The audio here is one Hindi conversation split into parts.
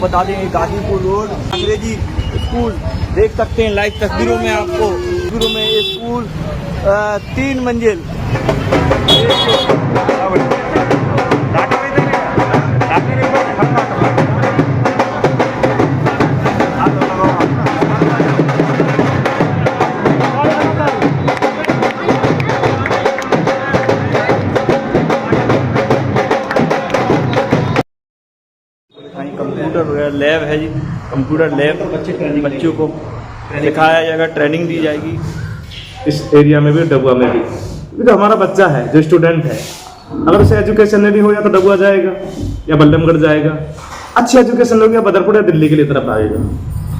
बता देंगे गाजीपुर रोड अंग्रेजी स्कूल देख सकते हैं लाइव तस्वीरों में आपको। तस्वीरों में ये स्कूल 3 मंजिल कंप्यूटर लैब है जी। कंप्यूटर लैब बच्चों को सिखाया जाएगा, ट्रेनिंग दी जाएगी इस एरिया में भी, डबुआ में भी। तो हमारा बच्चा है जो स्टूडेंट है, अगर उसे एजुकेशन नहीं हो या तो डबुआ जाएगा या बल्लमगढ़ जाएगा। अच्छी एजुकेशन लोग या बदरपुर या दिल्ली के लिए तरफ आएगा,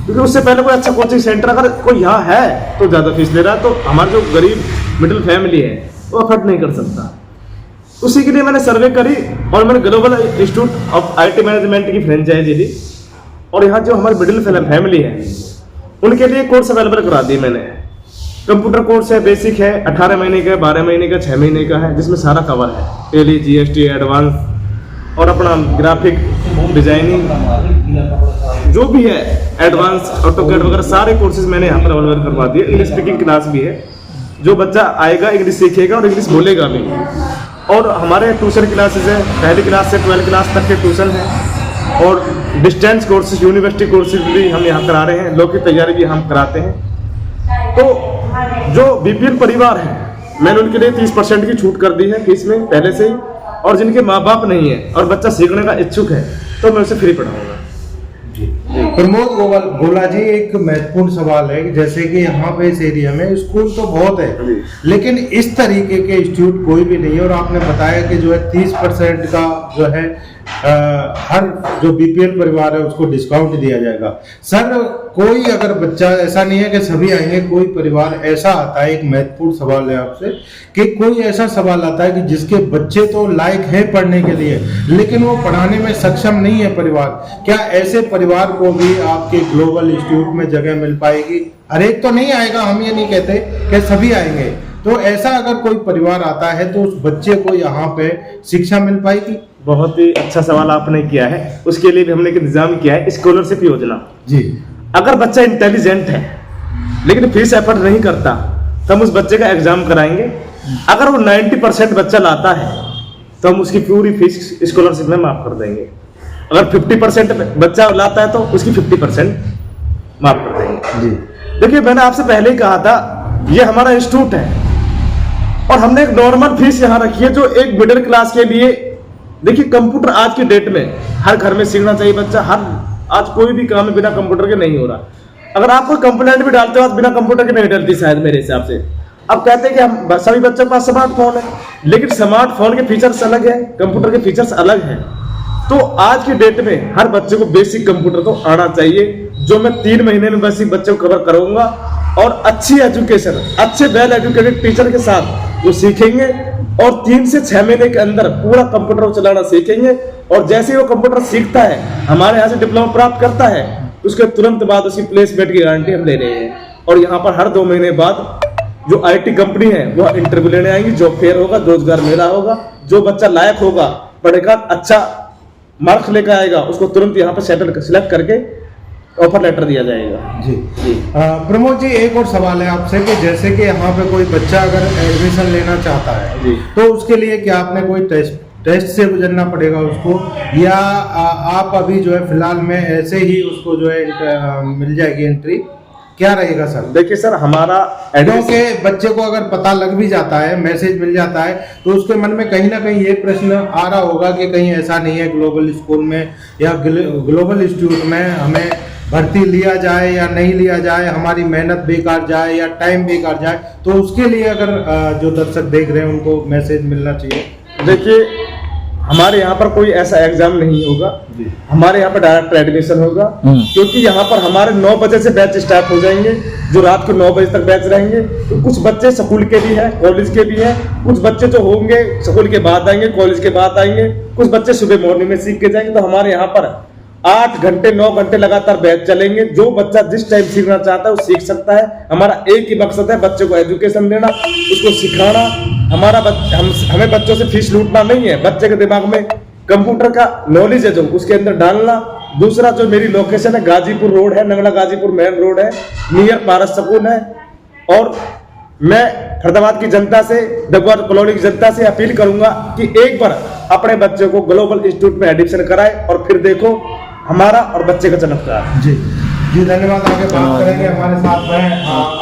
क्योंकि उससे पहले कोई अच्छा कोचिंग सेंटर अगर कोई यहाँ है तो ज़्यादा फीस ले रहा है, तो हमारा जो गरीब मिडिल फैमिली है वो अफोर्ड नहीं कर सकता। उसी के लिए मैंने सर्वे करी और मैंने global institute of IT management की फ्रेंचाइजी ली, और यहाँ जो हमारी मिडिल फैमिली है उनके लिए कोर्स अवेलेबल करा दिए मैंने। कंप्यूटर कोर्स है, बेसिक है, 18 महीने का, 12 महीने का, 6 महीने का है, जिसमें सारा कवर है, टेली, GST, एडवांस और अपना ग्राफिक डिजाइनिंग जो भी है, एडवांस, ऑटोकैड वगैरह सारे कोर्सेज मैंने यहाँ पर अवेलेबल करवा दिए। इंग्लिश स्पीकिंग क्लास भी है, जो बच्चा आएगा इंग्लिश सीखेगा और इंग्लिश बोलेगा भी। और हमारे ट्यूशन क्लासेस है, पहली क्लास से 12 क्लास तक के ट्यूशन है, और डिस्टेंस कोर्सेज, यूनिवर्सिटी कोर्सेज भी हम यहाँ करा रहे हैं, लोग की तैयारी भी हम कराते हैं। तो जो BPL परिवार है मैंने उनके लिए 30% की छूट कर दी है फीस में पहले से ही, और जिनके माँ बाप नहीं है और बच्चा सीखने का इच्छुक है तो मैं उसे फ्री पढ़ाऊंगा। प्रमोद गोला जी, एक महत्वपूर्ण सवाल है, जैसे कि यहाँ पे इस एरिया में स्कूल तो बहुत है लेकिन इस तरीके के इंस्टीट्यूट कोई भी नहीं है, और आपने बताया कि जो है 30% का जो है हर जो BPL परिवार है उसको डिस्काउंट दिया जाएगा। सर, कोई अगर बच्चा, ऐसा नहीं है कि सभी आएंगे, कोई परिवार ऐसा आता है, एक महत्वपूर्ण सवाल है आपसे कि कोई ऐसा सवाल आता है कि जिसके बच्चे तो लायक है पढ़ने के लिए लेकिन वो पढ़ाने में सक्षम नहीं है परिवार, क्या ऐसे परिवार को भी आपके ग्लोबल इंस्टीट्यूट में जगह मिल पाएगी? हर एक तो नहीं आएगा, हम ये नहीं कहते कि सभी आएंगे, तो ऐसा अगर कोई परिवार आता है तो उस बच्चे को यहाँ पे शिक्षा मिल पाएगी? बहुत ही अच्छा सवाल आपने किया है। उसके लिए भी हमने एक इंतजाम किया है, स्कॉलरशिप योजना जी। अगर बच्चा इंटेलिजेंट है लेकिन फीस एफर्ट नहीं करता तो हम उस बच्चे का एग्जाम कराएंगे। अगर वो 90% बच्चा लाता है तो हम उसकी पूरी फीस स्कॉलरशिप में माफ कर देंगे। अगर 50% बच्चा लाता है तो उसकी 50% माफ कर देंगे जी। देखिए, मैंने आपसे पहले ही कहा था ये हमारा इंस्टीट्यूट है और हमने एक नॉर्मल फीस यहाँ रखी है जो एक मिडिल क्लास के लिए। देखिए, कंप्यूटर आज की डेट में हर घर में सीखना चाहिए बच्चा। आज कोई भी काम बिना कंप्यूटर के नहीं हो रहा। अगर आप कोई कंप्लेंट भी डालते हो आज बिना कंप्यूटर के नहीं डलती शायद मेरे हिसाब से। अब कहते हैं कि हम सभी बच्चों के पास स्मार्टफोन है, लेकिन स्मार्टफोन के फीचर्स अलग है, कंप्यूटर के फीचर्स अलग हैं। तो आज की डेट में हर बच्चे को बेसिक कंप्यूटर तो आना चाहिए, जो मैं 3 महीने में बेसिक बच्चे को कवर करूंगा। और अच्छी एजुकेशन, अच्छे वेल एजुकेटेड टीचर के साथ वो सीखेंगे और 3 से 6 महीने के अंदर पूरा कंप्यूटर चलाना सीखेंगे। और जैसे ही वो कंप्यूटर सीखता है, हमारे यहाँ से डिप्लोमा प्राप्त करता है, उसके तुरंत बाद उसकी प्लेसमेंट की गारंटी हम ले रहे हैं। और यहाँ पर हर 2 महीने बाद जो IT कंपनी है वो इंटरव्यू लेने आएंगी, जॉब फेयर होगा, रोजगार मेला होगा। जो बच्चा लायक होगा, पढ़ेगा, अच्छा मार्क्स लेकर आएगा, उसको तुरंत यहाँ पर सिलेक्ट करके ऑफर लेटर दिया जाएगा जी। प्रमोद जी, एक और सवाल है आपसे कि जैसे कि यहाँ पे कोई बच्चा अगर एडमिशन लेना चाहता है जी, तो उसके लिए क्या आपने कोई टेस्ट से गुजरना पड़ेगा उसको, या आप अभी जो है फिलहाल में ऐसे ही उसको जो है मिल जाएगी एंट्री? क्या रहेगा सर? देखिए सर, हमारा क्योंकि बच्चे को अगर पता लग भी जाता है, मैसेज मिल जाता है, तो उसके मन में कहीं ना कहीं ये प्रश्न आ रहा होगा कि कहीं ऐसा नहीं है ग्लोबल स्कूल में या ग्लोबल इंस्टीट्यूट में हमें भर्ती लिया जाए या नहीं लिया जाए, हमारी मेहनत बेकार जाए या टाइम बेकार जाए। तो उसके लिए अगर जो दर्शक देख रहे हैं उनको मैसेज मिलना चाहिए। देखिए, हमारे यहाँ पर कोई ऐसा एग्जाम नहीं होगा, हमारे यहाँ पर डायरेक्ट एडमिशन होगा, क्योंकि यहाँ पर हमारे 9 बजे से बैच स्टार्ट हो जाएंगे, जो रात को 9 बजे तक बैच रहेंगे। तो कुछ बच्चे स्कूल के भी हैं, कॉलेज के भी हैं, कुछ बच्चे जो होंगे स्कूल के बाद आएंगे, कॉलेज के बाद आएंगे, कुछ बच्चे सुबह मॉर्निंग में सीख के जाएंगे। तो हमारे यहाँ पर 8 घंटे 9 घंटे लगातार बैच चलेंगे। जो बच्चा जिस टाइम सीखना चाहता है वो सीख सकता है। हमारा एक ही मकसद है, बच्चे को एजुकेशन देना, उसको सिखाना। हमें बच्चों से फीस लूटना नहीं है, बच्चे के दिमाग में कंप्यूटर का नॉलेज है जो उसके अंदर डालना दूसरा जो मेरी लोकेशन है गाजीपुर रोड है, नंगला गाजीपुर मेन रोड है, नियर पारस सकून है। और मैं फरीदाबाद की जनता से, डगवार कॉलोनी की जनता से अपील करूंगा कि एक बार अपने बच्चों को ग्लोबल इंस्टीट्यूट में एडमिशन कराए और फिर देखो हमारा और बच्चे का चमत्कार। जी जी, धन्यवाद। आगे बात करेंगे, हमारे साथ में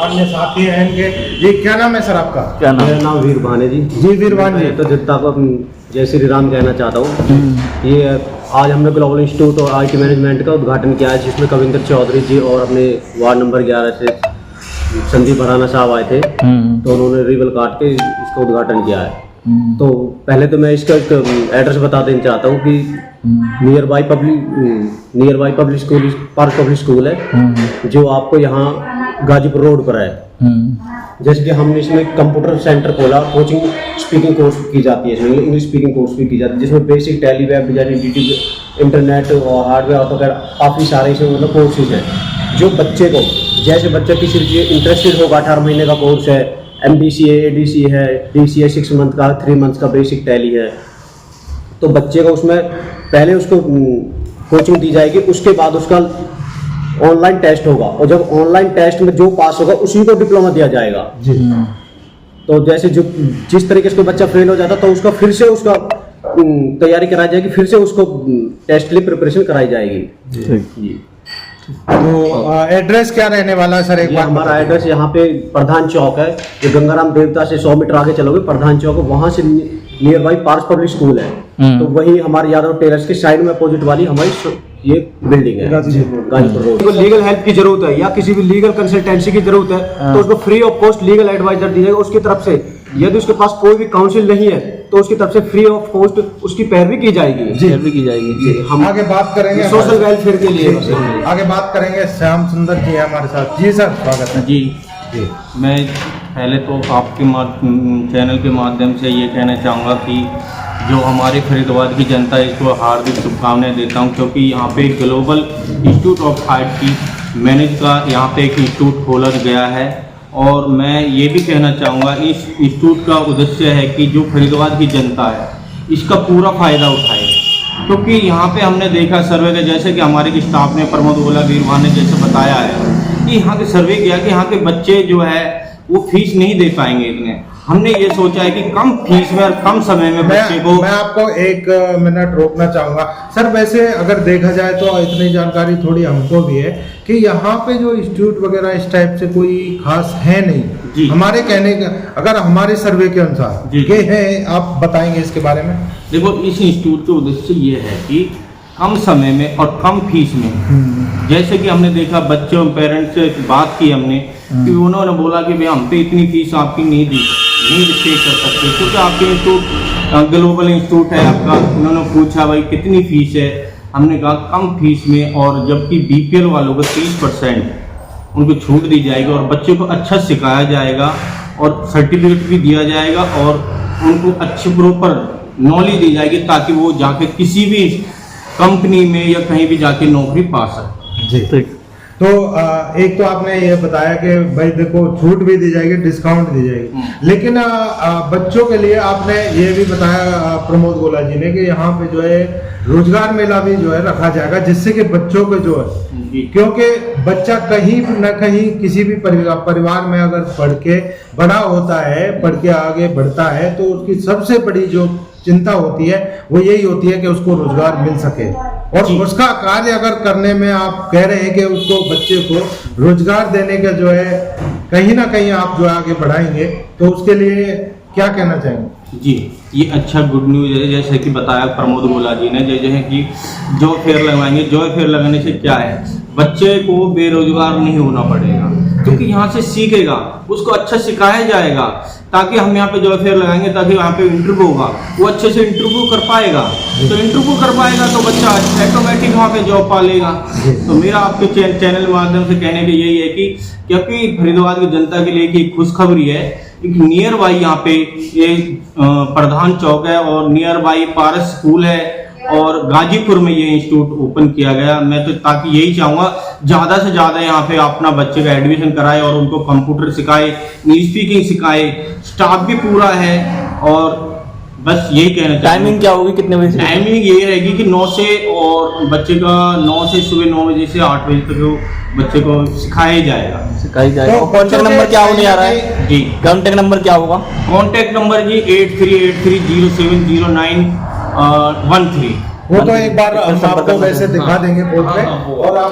अन्य साथी हैं इनके। जी, क्या नाम है सर आपका? क्या नाम? मेरा नाम वीरभान है जी। जी वीरभान जी, तो जनता को जय श्री राम कहना चाहता हूँ। ये आज हमने ग्लोबल इंस्टीट्यूट और IT मैनेजमेंट का उद्घाटन किया है, जिसमें कविंदर चौधरी जी और अपने वार्ड नंबर 11 से संदीप भराना साहब आए थे। तो उन्होंने रिबन काट के इसका उद्घाटन किया है। तो पहले तो मैं इसका एड्रेस बता देना चाहता हूँ कि near by public school, park public school है, जो आपको यहाँ गाजीपुर रोड पर है। जैसे कि हमने इसमें कंप्यूटर सेंटर खोला, कोचिंग स्पीकिंग कोर्स की जाती है, इसमें इंग्लिश स्पीकिंग कोर्स भी की जाती है, जिसमें basic tally, web designing, internet और हार्डवेयर, ऑटोकैड, काफ़ी सारे इसमें मतलब कोर्सेज हैं जो बच्चे को, जैसे बच्चा किसी चीज़ इंटरेस्टेड होगा, 18 महीने का कोर्स है, MDCA, ADC है, DCA 6 मंथ का, 3 मंथ का बेसिक टैली है। तो बच्चे को उसमें पहले उसको कोचिंग दी जाएगी, उसके बाद उसका ऑनलाइन टेस्ट होगा, और जब ऑनलाइन टेस्ट में जो पास होगा उसी को डिप्लोमा दिया जाएगा। तो जैसे जो जिस तरीके से बच्चा फेल हो जाता तो उसका फिर से उसका तैयारी कराई जाएगी, फिर से उसको टेस्ट के लिए प्रिपरेशन कराई जाएगी। जी। तो एड्रेस क्या रहने वाला है सर? एक बार हमारा एड्रेस यहाँ पे प्रधान चौक है, जो गंगाराम देवता से 100 मीटर आगे चलोगे प्रधान चौक है, वहाँ से nearby Paras public school है। तो वही हमारे यादव टेलर्स के साइड में अपोजिट वाली हमारी ये बिल्डिंग है गाजीपुर रोड। को लीगल हेल्प की जरूरत है या किसी भी लीगल कंसल्टेंसी की जरूरत है तो उसको free of cost legal adviser दी जाएगी उसकी तरफ से। यदि उसके पास कोई भी काउंसिल नहीं है तो उसकी तरफ से फ्री ऑफ कॉस्ट उसकी पैरवी की जाएगी। पैरवी की जाएगी। हम आगे बात करेंगे सोशल वेलफेयर के लिए। आगे बात करेंगे, श्याम सुंदर जी हमारे साथ। जी सर, स्वागत है। जी, मैं पहले तो आपके चैनल के माध्यम से ये कहना चाहूँगा कि जो हमारे फरीदाबाद की जनता है इसको हार्दिक शुभकामनाएं देता हूँ, क्योंकि यहाँ पे global institute of IT manage का यहाँ पे एक इंस्टीट्यूट खोला गया है। और मैं ये भी कहना चाहूँगा इस इंस्टीट्यूट का उद्देश्य है कि जो फरीदाबाद की जनता है इसका पूरा फ़ायदा उठाए, क्योंकि यहाँ पे हमने देखा सर्वे के, जैसे कि हमारे स्टाफ ने प्रमोद गोला वीरभान ने जैसे बताया है कि यहाँ के सर्वे किया कि यहाँ के बच्चे जो है वो फीस नहीं दे पाएंगे इतने। हमने ये सोचा है कि कम फीस में और कम समय में बच्चे को। मैं आपको 1 मिनट रोकना चाहूंगा सर। वैसे अगर देखा जाए तो इतनी जानकारी थोड़ी हमको भी है कि यहाँ पे जो इंस्टीट्यूट वगैरह इस टाइप से कोई खास है नहीं हमारे कहने का, अगर हमारे सर्वे के अनुसार ये है। आप बताएंगे इसके बारे में? देखो, इस इंस्टीट्यूट का उद्देश्य ये है कि कम समय में और कम फीस में, जैसे कि हमने देखा बच्चों पेरेंट्स से बात की हमने कि उन्होंने बोला कि भाई हम पे इतनी फीस आपकी नहीं पे कर सकते, क्योंकि आपके इंस्टीट्यूट ग्लोबल इंस्टीट्यूट है आपका। उन्होंने पूछा भाई कितनी फीस है, हमने कहा कम फीस में, और जबकि BPL वालों को 30% उनको छूट दी जाएगी और बच्चे को अच्छा सिखाया जाएगा और सर्टिफिकेट भी दिया जाएगा और उनको अच्छी प्रॉपर नॉलेज दी जाएगी ताकि वो जाके किसी भी कंपनी में या कहीं भी जाके नौकरी पा सके। जी, तो एक तो आपने ये बताया कि भाई देखो छूट भी दी जाएगी, डिस्काउंट दी जाएगी, लेकिन बच्चों के लिए आपने ये भी बताया प्रमोद गोला जी ने कि यहाँ पे जो है रोजगार मेला भी जो है रखा जाएगा, जिससे कि बच्चों को जो है, क्योंकि बच्चा कहीं न कहीं किसी भी परिवार में अगर पढ़ के बड़ा होता है, पढ़ के आगे बढ़ता है, तो उसकी सबसे बड़ी जो चिंता होती है वो यही होती है कि उसको रोजगार मिल सके। और उसका कार्य अगर करने में आप कह रहे हैं कि उसको बच्चे को रोजगार देने का जो है कहीं ना कहीं आप जो आगे बढ़ाएंगे, तो उसके लिए क्या कहना चाहेंगे? जी, ये अच्छा गुड न्यूज़ है। जैसे कि बताया प्रमोद गोला जी ने, जैसे है कि जॉब फेयर लगवाएंगे। जॉब फेयर लगाने से क्या है, बच्चे को बेरोजगार नहीं होना पड़ेगा, क्योंकि यहाँ से सीखेगा, उसको अच्छा सिखाया जाएगा, ताकि हम यहाँ पे जॉब फेयर लगाएंगे ताकि वहाँ पे इंटरव्यू होगा, वो अच्छे से इंटरव्यू कर पाएगा। तो इंटरव्यू कर पाएगा तो बच्चा ऑटोमेटिक वहाँ पे जॉब पा लेगा। तो मेरा आपके चैनल के माध्यम से कहने का यही है कि क्योंकि फरीदाबाद की जनता के लिए एक खुशखबरी है, एक नियर बाई यहाँ पे ये प्रधान चौक है और नियर बाई पारस स्कूल है और गाजीपुर में ये इंस्टीट्यूट ओपन किया गया। मैं तो ताकि यही चाहूँगा ज़्यादा से ज़्यादा यहाँ पे अपना बच्चे का एडमिशन कराए और उनको कंप्यूटर सिखाए, इंग्लिश स्पीकिंग सिखाए। स्टाफ भी पूरा है और बस यही कहना चाहूंगा। टाइमिंग क्या होगी, कितने बजे से? टाइमिंग ये रहेगी कि 9 से, और बच्चे का 9 से सुबह 9 बजे से 8 बजे तक वो बच्चे को सिखाया ही जाएगा। सिखाई जाएगा। तो कॉन्टेक्ट नंबर क्या होने आ रहा है जी, कॉन्टेक्ट नंबर क्या होगा? कॉन्टेक्ट नंबर जी 8383070913। वो तो एक बार हम संपर्क आपको करना वैसे है। दिखा देंगे बोर्ड पे। हाँ, वो। और आप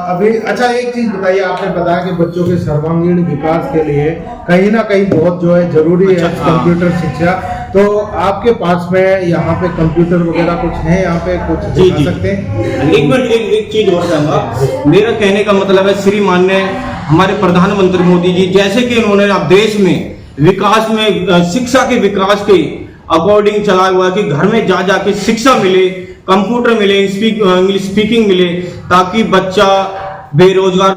अभी अच्छा एक चीज बताइए, आपने बताया कि बच्चों के सर्वांगीण विकास के लिए कहीं ना कहीं बहुत जो है जरूरी है अच्छा, हाँ। कंप्यूटर शिक्षा। तो आपके पास में यहाँ पे कंप्यूटर वगैरह कुछ है, यहाँ पे कुछ जी, दिखा जी। सकते हैं? एक मिनट, एक चीज और कहूंगा। मेरा कहने का मतलब है, श्री माननीय हमारे प्रधानमंत्री मोदी जी, जैसे कि उन्होंने अब देश में विकास में शिक्षा के विकास के अकॉर्डिंग चला हुआ है कि घर में जा जाके शिक्षा मिले, कंप्यूटर मिले, इंग्लिश स्पीकिंग मिले, ताकि बच्चा बेरोजगार